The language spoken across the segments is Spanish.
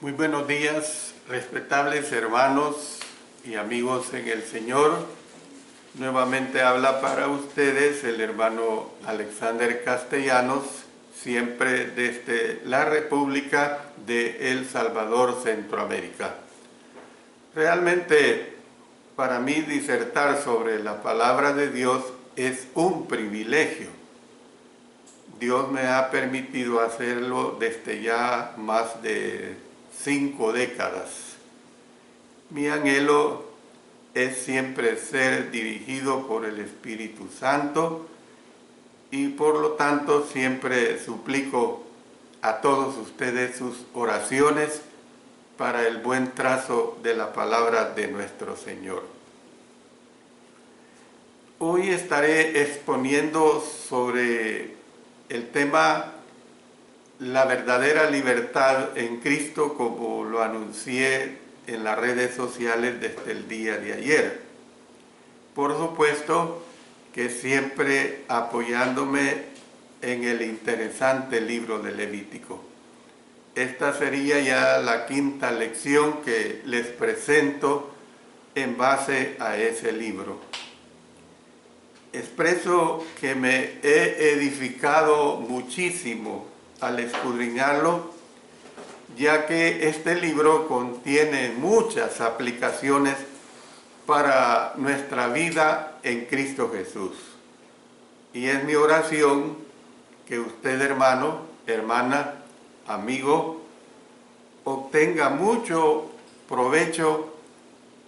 Muy buenos días, respetables hermanos y amigos en el Señor. Nuevamente habla para ustedes el hermano Alexander Castellanos, siempre desde la República de El Salvador, Centroamérica. Realmente, para mí disertar sobre la palabra de Dios es un privilegio. Dios me ha permitido hacerlo desde ya más de 5 décadas. Mi anhelo es siempre ser dirigido por el Espíritu Santo y por lo tanto siempre suplico a todos ustedes sus oraciones para el buen trazo de la palabra de nuestro Señor. Hoy estaré exponiendo sobre el tema la verdadera libertad en Cristo, como lo anuncié en las redes sociales desde el día de ayer. Por supuesto que siempre apoyándome en el interesante libro de Levítico. Esta sería ya la 5ª lección que les presento en base a ese libro. Expreso que me he edificado muchísimo al escudriñarlo, ya que este libro contiene muchas aplicaciones para nuestra vida en Cristo Jesús. Y es mi oración que usted, hermano, hermana, amigo, obtenga mucho provecho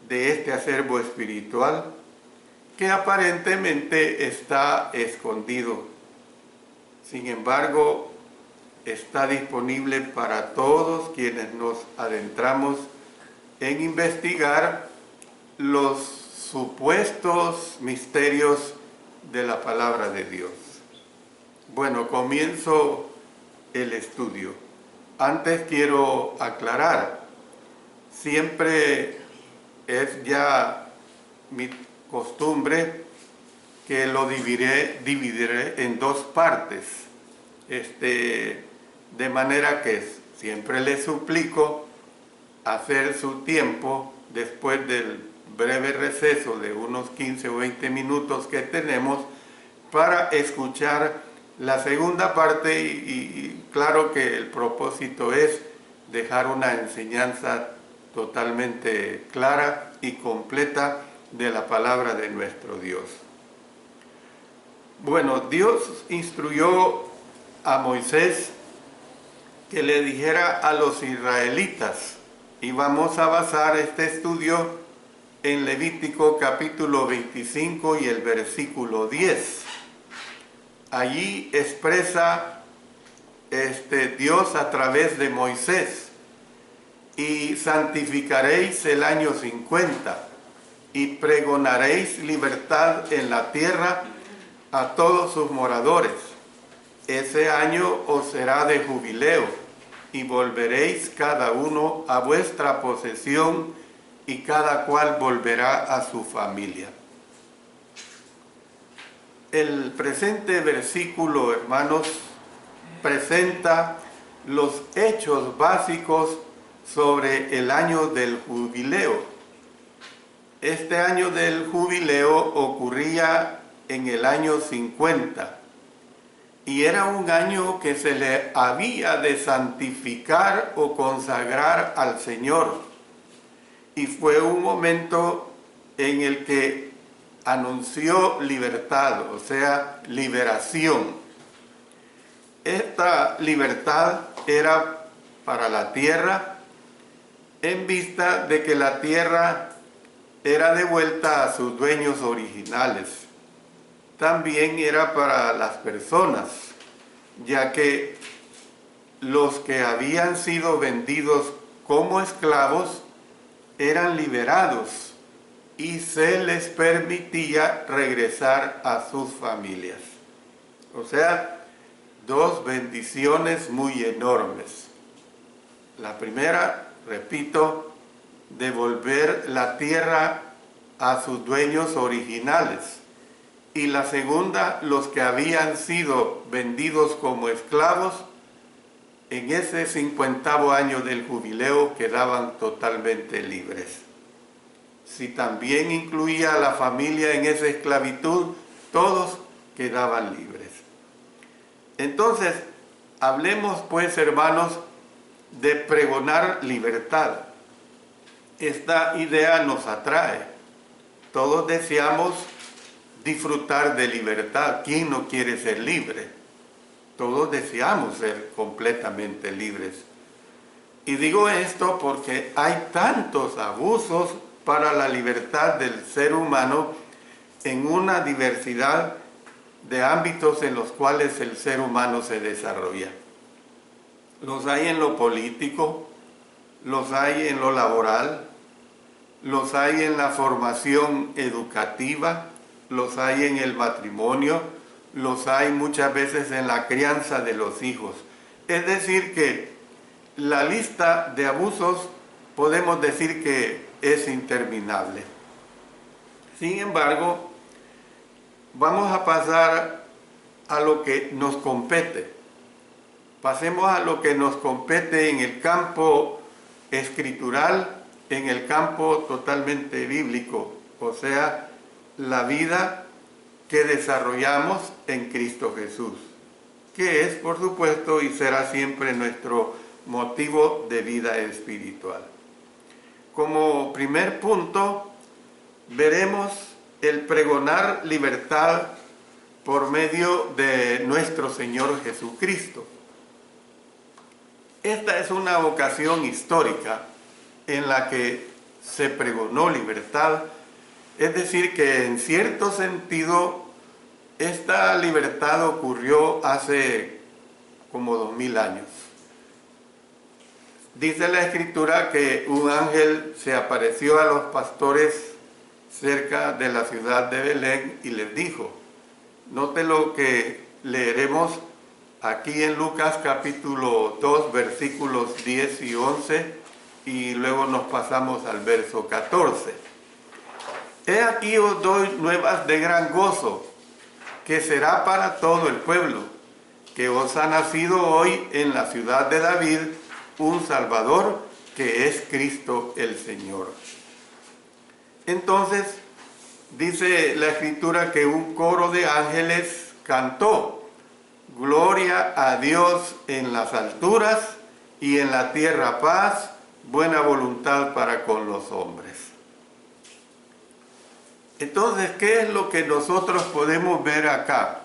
de este acervo espiritual que aparentemente está escondido. Sin embargo, está disponible para todos quienes nos adentramos en investigar los supuestos misterios de la palabra de Dios. Bueno, comienzo el estudio. Antes quiero aclarar, siempre es ya mi costumbre que lo dividiré en 2 partes. De manera que siempre les suplico hacer su tiempo después del breve receso de unos 15 o 20 minutos que tenemos para escuchar la segunda parte y claro que el propósito es dejar una enseñanza totalmente clara y completa de la palabra de nuestro Dios. Bueno, Dios instruyó a Moisés que le dijera a los israelitas, y vamos a basar este estudio en Levítico capítulo 25 y el versículo 10. Allí expresa Dios a través de Moisés: y santificaréis el año 50 y pregonaréis libertad en la tierra a todos sus moradores. Ese año os será de jubileo, y volveréis cada uno a vuestra posesión, y cada cual volverá a su familia. El presente versículo, hermanos, presenta los hechos básicos sobre el año del jubileo. Este año del jubileo ocurría en el año 50. Y era un año que se le había de santificar o consagrar al Señor. Y fue un momento en el que anunció libertad, o sea, liberación. Esta libertad era para la tierra, en vista de que la tierra era devuelta a sus dueños originales. También era para las personas, ya que los que habían sido vendidos como esclavos eran liberados y se les permitía regresar a sus familias. O sea, 2 bendiciones muy enormes. La primera, repito, devolver la tierra a sus dueños originales. Y la segunda, los que habían sido vendidos como esclavos, en ese 50º año del jubileo quedaban totalmente libres. Si también incluía a la familia en esa esclavitud, todos quedaban libres. Entonces, hablemos pues, hermanos, de pregonar libertad. Esta idea nos atrae. Todos deseamos disfrutar de libertad. ¿Quién no quiere ser libre? Todos deseamos ser completamente libres. Y digo esto porque hay tantos abusos para la libertad del ser humano en una diversidad de ámbitos en los cuales el ser humano se desarrolla. Los hay en lo político, los hay en lo laboral, los hay en la formación educativa, los hay en el matrimonio, los hay muchas veces en la crianza de los hijos. Es decir que la lista de abusos podemos decir que es interminable. Sin embargo, vamos a pasar a lo que nos compete. Pasemos a lo que nos compete en el campo escritural, en el campo totalmente bíblico, o sea, la vida que desarrollamos en Cristo Jesús, que es, por supuesto, y será siempre nuestro motivo de vida espiritual. Como primer punto, veremos el pregonar libertad por medio de nuestro Señor Jesucristo. Esta es una ocasión histórica en la que se pregonó libertad, es decir, que en cierto sentido esta libertad ocurrió hace como 2000 años. Dice la Escritura que un ángel se apareció a los pastores cerca de la ciudad de Belén y les dijo, note lo que leeremos aquí en Lucas capítulo 2, versículos 10 y 11, y luego nos pasamos al verso 14. He aquí os doy nuevas de gran gozo, que será para todo el pueblo, que os ha nacido hoy en la ciudad de David un Salvador, que es Cristo el Señor. Entonces, dice la Escritura que un coro de ángeles cantó, gloria a Dios en las alturas y en la tierra paz, buena voluntad para con los hombres. Entonces, ¿qué es lo que nosotros podemos ver acá?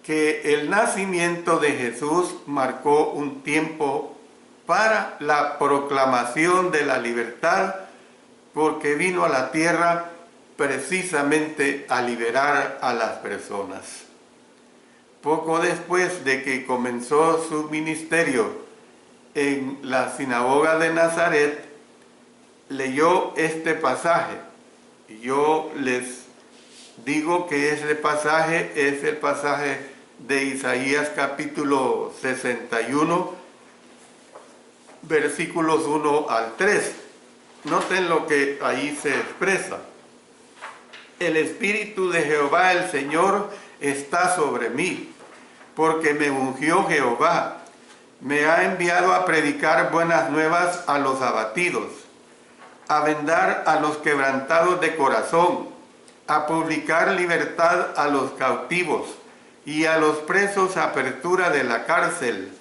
Que el nacimiento de Jesús marcó un tiempo para la proclamación de la libertad, porque vino a la tierra precisamente a liberar a las personas. Poco después de que comenzó su ministerio en la sinagoga de Nazaret, leyó este pasaje. Yo les digo que ese pasaje es el pasaje de Isaías capítulo 61, versículos 1 al 3. Noten lo que ahí se expresa. El Espíritu de Jehová el Señor está sobre mí, porque me ungió Jehová. Me ha enviado a predicar buenas nuevas a los abatidos, a vendar a los quebrantados de corazón, a publicar libertad a los cautivos y a los presos apertura de la cárcel,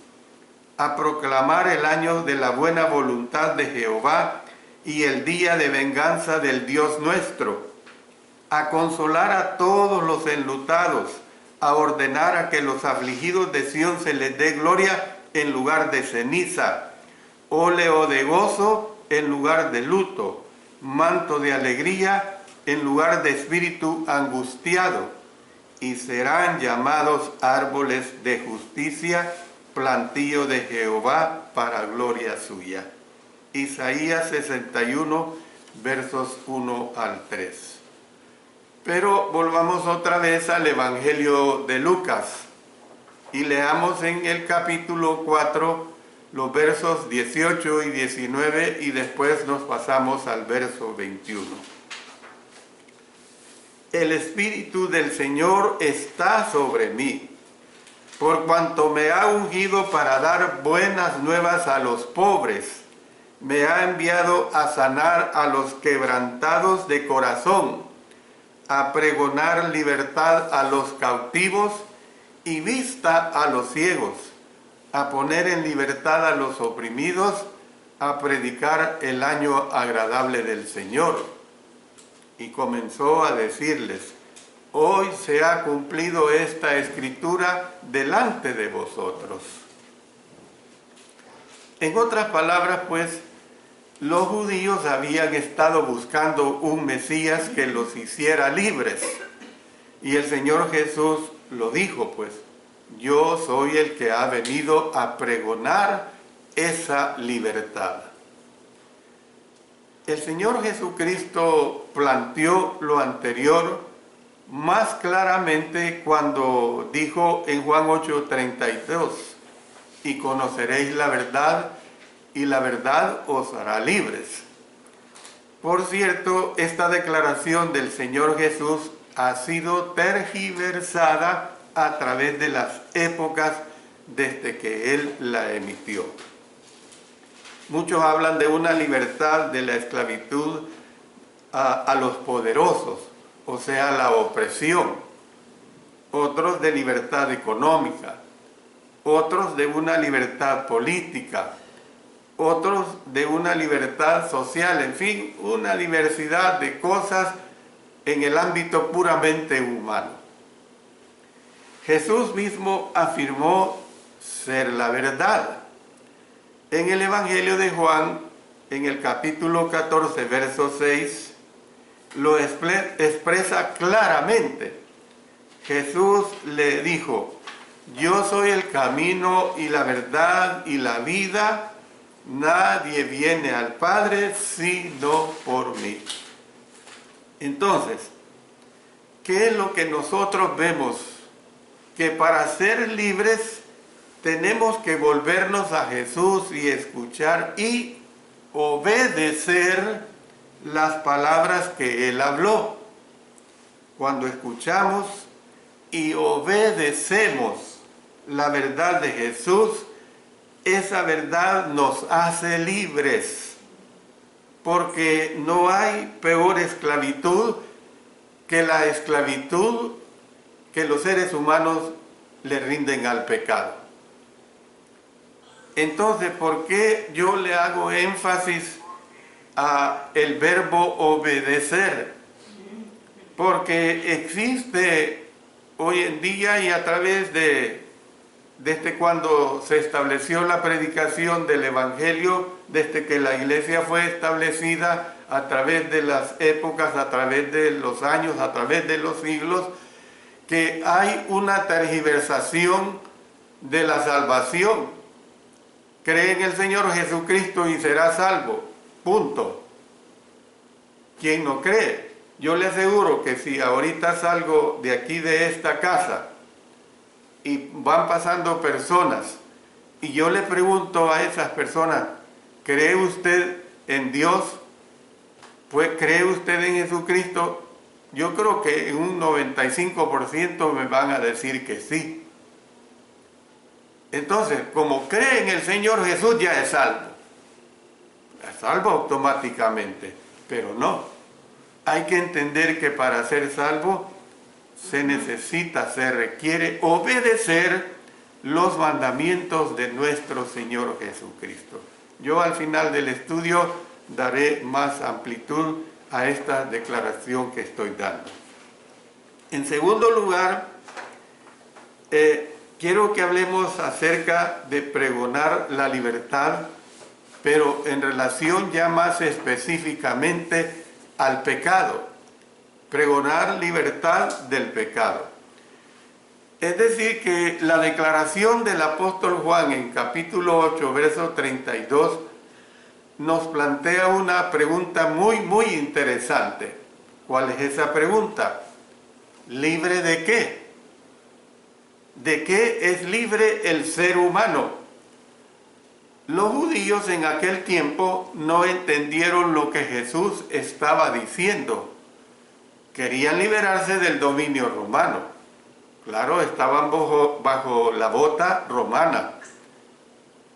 a proclamar el año de la buena voluntad de Jehová y el día de venganza del Dios nuestro, a consolar a todos los enlutados, a ordenar a que los afligidos de Sión se les dé gloria en lugar de ceniza, óleo de gozo en lugar de luto, manto de alegría en lugar de espíritu angustiado, y serán llamados árboles de justicia, plantío de Jehová para gloria suya. Isaías 61, versos 1 al 3. Pero volvamos otra vez al Evangelio de Lucas y leamos en el capítulo 4 los versos 18 y 19 y después nos pasamos al verso 21. El Espíritu del Señor está sobre mí, por cuanto me ha ungido para dar buenas nuevas a los pobres, me ha enviado a sanar a los quebrantados de corazón, a pregonar libertad a los cautivos y vista a los ciegos, a poner en libertad a los oprimidos, a predicar el año agradable del Señor. Y comenzó a decirles: hoy se ha cumplido esta escritura delante de vosotros. En otras palabras, pues, los judíos habían estado buscando un Mesías que los hiciera libres. Y el Señor Jesús lo dijo, pues: yo soy el que ha venido a pregonar esa libertad. El Señor Jesucristo planteó lo anterior más claramente cuando dijo en Juan 8:32: y conoceréis la verdad, y la verdad os hará libres. Por cierto, esta declaración del Señor Jesús ha sido tergiversada a través de las épocas desde que Él la emitió. Muchos hablan de una libertad de la esclavitud a los poderosos, o sea, la opresión. Otros de libertad económica, otros de una libertad política, otros de una libertad social, en fin, una diversidad de cosas en el ámbito puramente humano. Jesús mismo afirmó ser la verdad. En el Evangelio de Juan, en el capítulo 14, verso 6, lo expresa claramente. Jesús le dijo: yo soy el camino y la verdad y la vida. Nadie viene al Padre sino por mí. Entonces, ¿qué es lo que nosotros vemos? Que para ser libres tenemos que volvernos a Jesús y escuchar y obedecer las palabras que Él habló. Cuando escuchamos y obedecemos la verdad de Jesús, esa verdad nos hace libres, porque no hay peor esclavitud que la esclavitud que los seres humanos le rinden al pecado. Entonces, ¿por qué yo le hago énfasis a el verbo obedecer? Porque existe hoy en día y a través desde cuando se estableció la predicación del Evangelio, desde que la iglesia fue establecida, a través de las épocas, a través de los años, a través de los siglos, que hay una tergiversación de la salvación. Cree en el Señor Jesucristo y será salvo. Punto. ¿Quién no cree? Yo le aseguro que si ahorita salgo de aquí de esta casa y van pasando personas y yo le pregunto a esas personas: ¿cree usted en Dios? Pues, ¿cree usted en Jesucristo? Yo creo que en un 95% me van a decir que sí. Entonces, como cree en el Señor Jesús, ya es salvo. Es salvo automáticamente, pero no. Hay que entender que para ser salvo se requiere obedecer los mandamientos de nuestro Señor Jesucristo. Yo al final del estudio daré más amplitud a esta declaración que estoy dando. En segundo lugar, quiero que hablemos acerca de pregonar la libertad, pero en relación ya más específicamente al pecado. Pregonar libertad del pecado. Es decir, que la declaración del apóstol Juan en capítulo 8, verso 32, nos plantea una pregunta muy interesante. ¿Cuál es esa pregunta? ¿Libre de qué? ¿De qué es libre el ser humano? Los judíos en aquel tiempo no entendieron lo que Jesús estaba diciendo. Querían liberarse del dominio romano. Claro, estaban bajo la bota romana.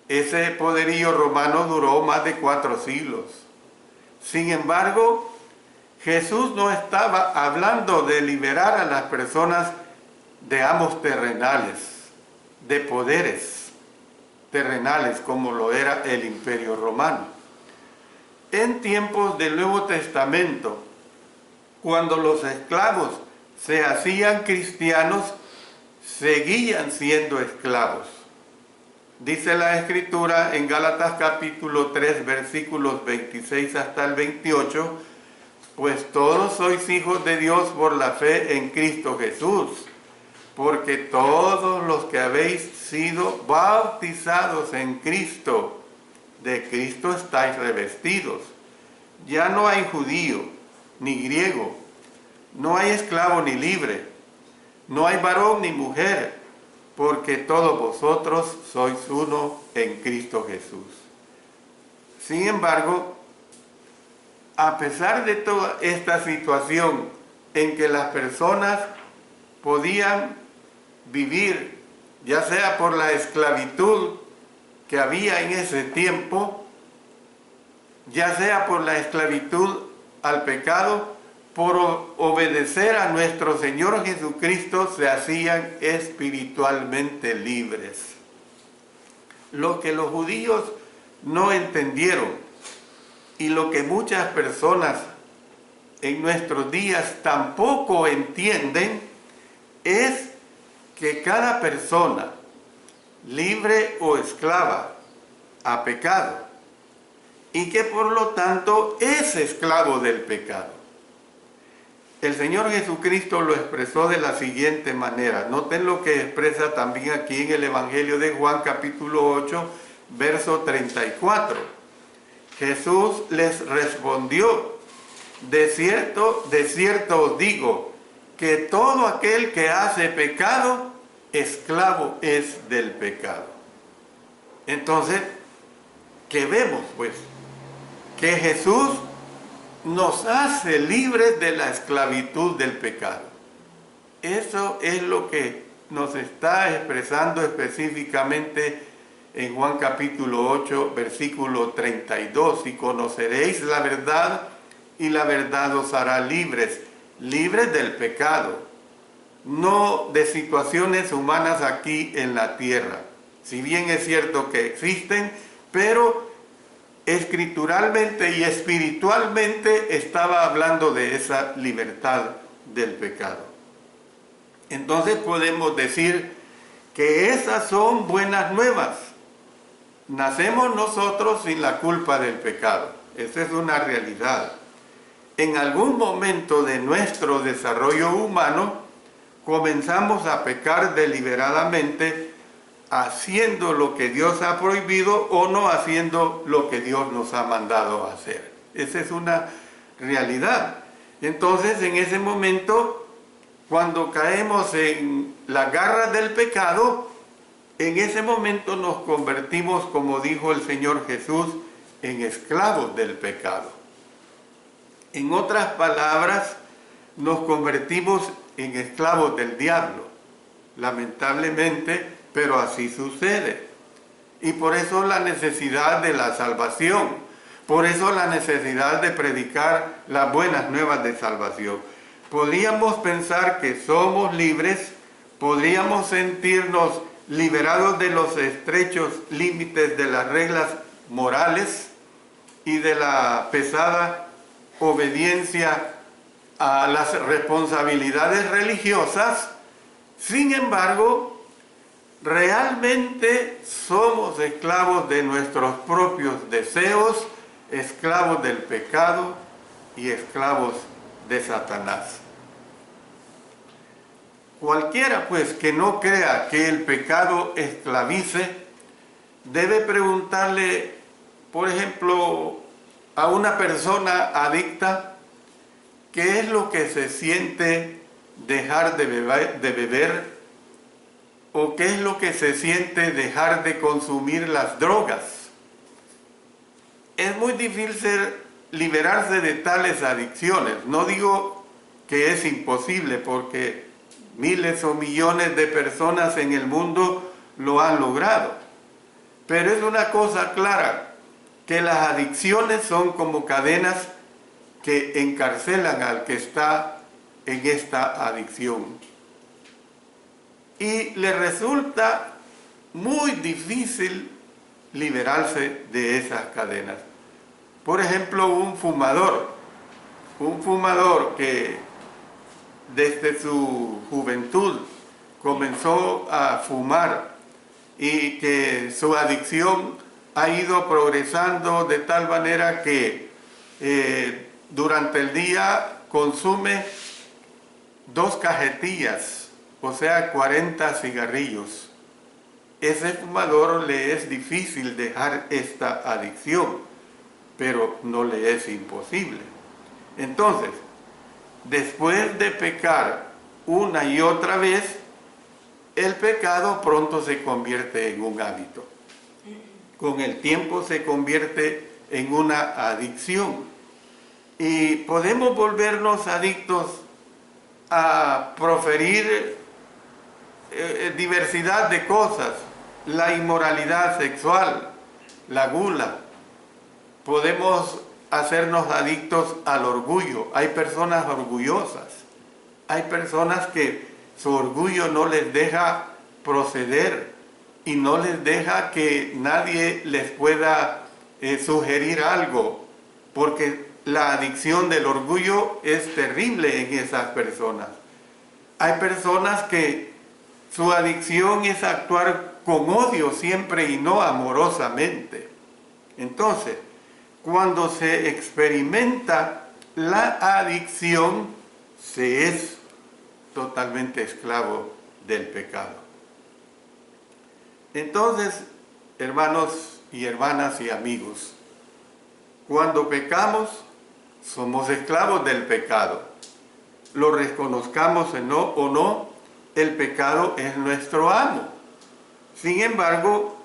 Ese poderío romano duró más de 4 siglos. Sin embargo, Jesús no estaba hablando de liberar a las personas de amos terrenales, de poderes terrenales como lo era el Imperio Romano. En tiempos del Nuevo Testamento, cuando los esclavos se hacían cristianos, seguían siendo esclavos. Dice la Escritura en Gálatas capítulo 3, versículos 26 hasta el 28, pues todos sois hijos de Dios por la fe en Cristo Jesús, porque todos los que habéis sido bautizados en Cristo, de Cristo estáis revestidos. Ya no hay judío ni griego, no hay esclavo ni libre, no hay varón ni mujer, porque todos vosotros sois uno en Cristo Jesús. Sin embargo, a pesar de toda esta situación en que las personas podían vivir, ya sea por la esclavitud que había en ese tiempo, ya sea por la esclavitud al pecado, por obedecer a nuestro Señor Jesucristo, se hacían espiritualmente libres. Lo que los judíos no entendieron y lo que muchas personas en nuestros días tampoco entienden es que cada persona, libre o esclava a pecado, y que por lo tanto es esclavo del pecado. El Señor Jesucristo lo expresó de la siguiente manera. Noten lo que expresa también aquí en el Evangelio de Juan capítulo 8, verso 34. Jesús les respondió: de cierto os digo, que todo aquel que hace pecado, esclavo es del pecado. Entonces, ¿qué vemos pues? Que Jesús nos hace libres de la esclavitud del pecado. Eso es lo que nos está expresando específicamente en Juan capítulo 8, versículo 32. Y conoceréis la verdad, y la verdad os hará libres, libres del pecado, no de situaciones humanas aquí en la tierra. Si bien es cierto que existen, pero escrituralmente y espiritualmente estaba hablando de esa libertad del pecado. Entonces podemos decir que esas son buenas nuevas. Nacemos nosotros sin la culpa del pecado. Esa es una realidad. En algún momento de nuestro desarrollo humano comenzamos a pecar deliberadamente, haciendo lo que Dios ha prohibido o no haciendo lo que Dios nos ha mandado a hacer. Esa es una realidad. Entonces, en ese momento, cuando caemos en la garra del pecado, en ese momento nos convertimos, como dijo el Señor Jesús, en esclavos del pecado. En otras palabras, nos convertimos en esclavos del diablo. Lamentablemente, pero así sucede. Y por eso la necesidad de la salvación. Por eso la necesidad de predicar las buenas nuevas de salvación. Podríamos pensar que somos libres, podríamos sentirnos liberados de los estrechos límites de las reglas morales y de la pesada obediencia a las responsabilidades religiosas. Sin embargo, realmente somos esclavos de nuestros propios deseos, esclavos del pecado y esclavos de Satanás. Cualquiera pues que no crea que el pecado esclavice, debe preguntarle, por ejemplo, a una persona adicta, ¿qué es lo que se siente dejar de beber? ¿O qué es lo que se siente dejar de consumir las drogas? Es muy difícil liberarse de tales adicciones. No digo que es imposible, porque miles o millones de personas en el mundo lo han logrado. Pero es una cosa clara, que las adicciones son como cadenas que encarcelan al que está en esta adicción. Y le resulta muy difícil liberarse de esas cadenas. Por ejemplo, un fumador que desde su juventud comenzó a fumar y que su adicción ha ido progresando de tal manera que durante el día consume 2 cajetillas, o sea 40 cigarrillos. Ese fumador le es difícil dejar esta adicción, pero no le es imposible. Entonces, después de pecar una y otra vez, el pecado pronto se convierte en un hábito. Con el tiempo se convierte en una adicción. Y podemos volvernos adictos a proferir diversidad de cosas, la inmoralidad sexual, la gula. Podemos hacernos adictos al orgullo. Hay personas orgullosas, hay personas que su orgullo no les deja proceder y no les deja que nadie les pueda sugerir algo, porque la adicción del orgullo es terrible en esas personas. Hay personas que su adicción es actuar con odio siempre y no amorosamente. Entonces, cuando se experimenta la adicción, se es totalmente esclavo del pecado. Entonces, hermanos y hermanas y amigos, cuando pecamos, somos esclavos del pecado. Lo reconozcamos o no, el pecado es nuestro amo. Sin embargo,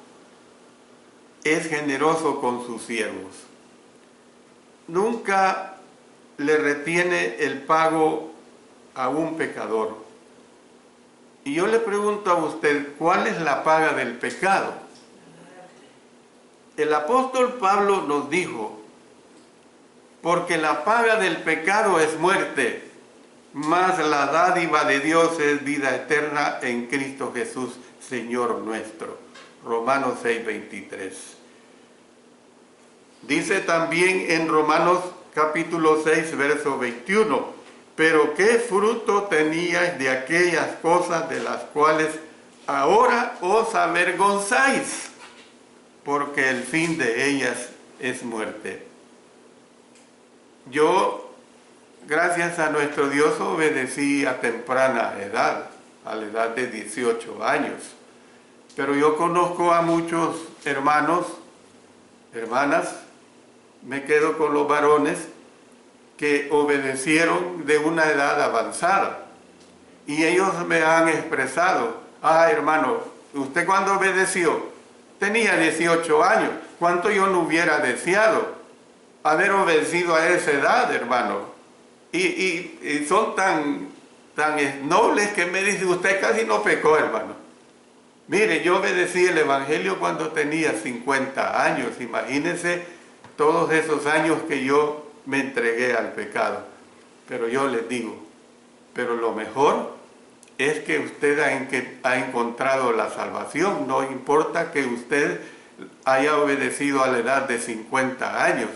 es generoso con sus siervos. Nunca le retiene el pago a un pecador. Y yo le pregunto a usted, ¿cuál es la paga del pecado? El apóstol Pablo nos dijo, porque la paga del pecado es muerte, mas la dádiva de Dios es vida eterna en Cristo Jesús, Señor nuestro. Romanos 6:23. Dice también en Romanos capítulo 6, verso 21, pero ¿qué fruto teníais de aquellas cosas de las cuales ahora os avergonzáis? Porque el fin de ellas es muerte. Yo, gracias a nuestro Dios, obedecí a temprana edad, a la edad de 18 años. Pero yo conozco a muchos hermanos, hermanas, me quedo con los varones, que obedecieron de una edad avanzada. Y ellos me han expresado, hermano, ¿usted cuándo obedeció? Tenía 18 años. ¿Cuánto yo no hubiera deseado haber obedecido a esa edad, hermano? Y son tan nobles que me dicen, usted casi no pecó, hermano. Mire, yo obedecí el Evangelio cuando tenía 50 años. Imagínense todos esos años que yo me entregué al pecado. Pero yo les digo, pero lo mejor es que usted ha encontrado la salvación. No importa que usted haya obedecido a la edad de 50 años.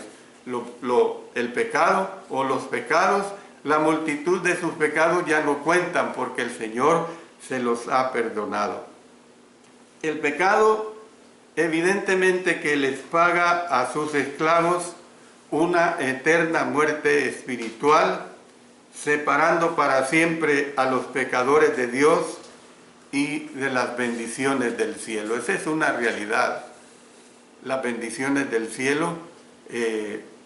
El pecado o los pecados, la multitud de sus pecados ya no cuentan porque el Señor se los ha perdonado. El pecado evidentemente que les paga a sus esclavos una eterna muerte espiritual, separando para siempre a los pecadores de Dios y de las bendiciones del cielo. Esa es una realidad. Las bendiciones del cielo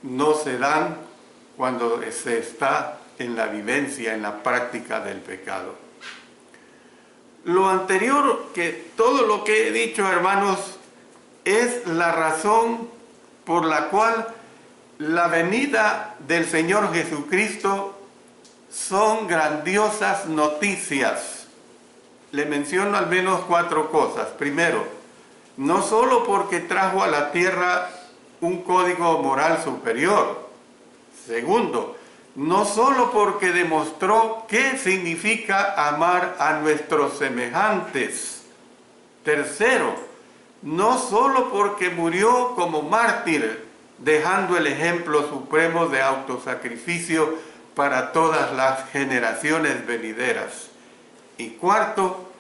no se dan cuando se está en la vivencia, en la práctica del pecado. Lo anterior, que todo lo que he dicho, hermanos, es la razón por la cual la venida del Señor Jesucristo son grandiosas noticias. le menciono al menos 4 cosas. Primero, no solo porque trajo a la tierra un código moral superior. Segundo, no solo porque demostró qué significa amar a nuestros semejantes. Tercero, no solo porque murió como mártir, dejando el ejemplo supremo de autosacrificio para todas las generaciones venideras. Y cuarto,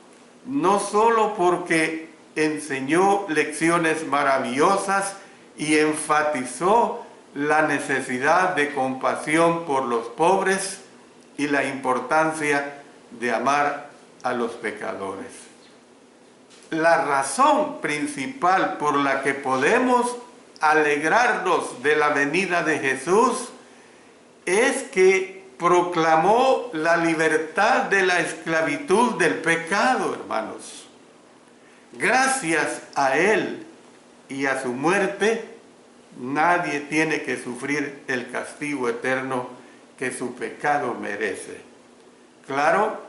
no solo porque enseñó lecciones maravillosas y enfatizó la necesidad de compasión por los pobres y la importancia de amar a los pecadores. La razón principal por la que podemos alegrarnos de la venida de Jesús es que proclamó la libertad de la esclavitud del pecado, hermanos. Gracias a Él y a su muerte, nadie tiene que sufrir el castigo eterno que su pecado merece. Claro,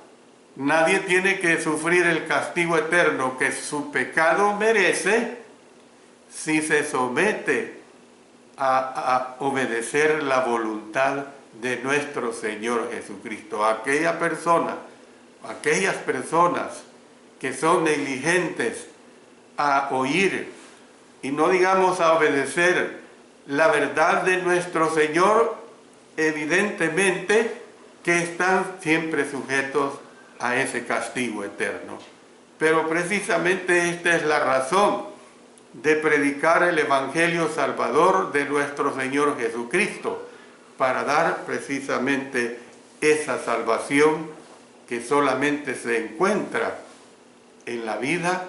nadie tiene que sufrir el castigo eterno que su pecado merece si se somete a obedecer la voluntad de nuestro Señor Jesucristo. Aquellas personas que son negligentes a oír y no digamos a obedecer la verdad de nuestro Señor, evidentemente que están siempre sujetos a ese castigo eterno. Pero precisamente esta es la razón de predicar el Evangelio Salvador de nuestro Señor Jesucristo, para dar precisamente esa salvación que solamente se encuentra en la vida,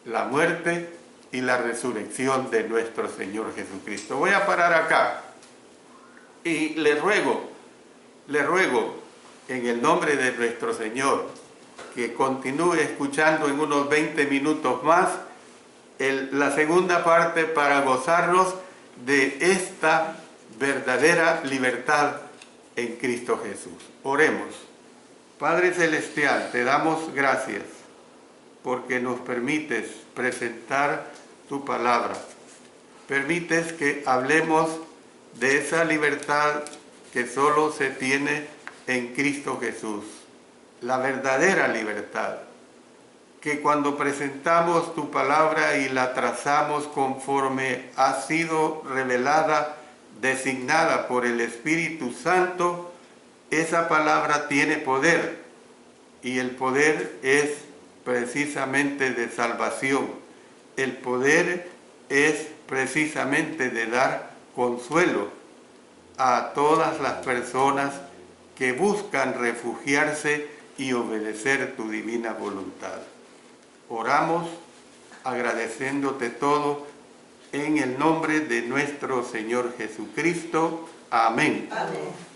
la muerte y la resurrección de nuestro Señor Jesucristo. Voy a parar acá y le ruego en el nombre de nuestro Señor que continúe escuchando en unos 20 minutos más la segunda parte para gozarnos de esta verdadera libertad en Cristo Jesús. Oremos. Padre Celestial, te damos gracias porque nos permites presentar tu palabra. Permites que hablemos de esa libertad que solo se tiene en Cristo Jesús, la verdadera libertad, que cuando presentamos tu palabra y la trazamos conforme ha sido revelada, designada por el Espíritu Santo, esa palabra tiene poder, y el poder es precisamente de salvación. El poder es precisamente de dar consuelo a todas las personas que buscan refugiarse y obedecer tu divina voluntad. Oramos agradeciéndote todo en el nombre de nuestro Señor Jesucristo. Amén. Amén.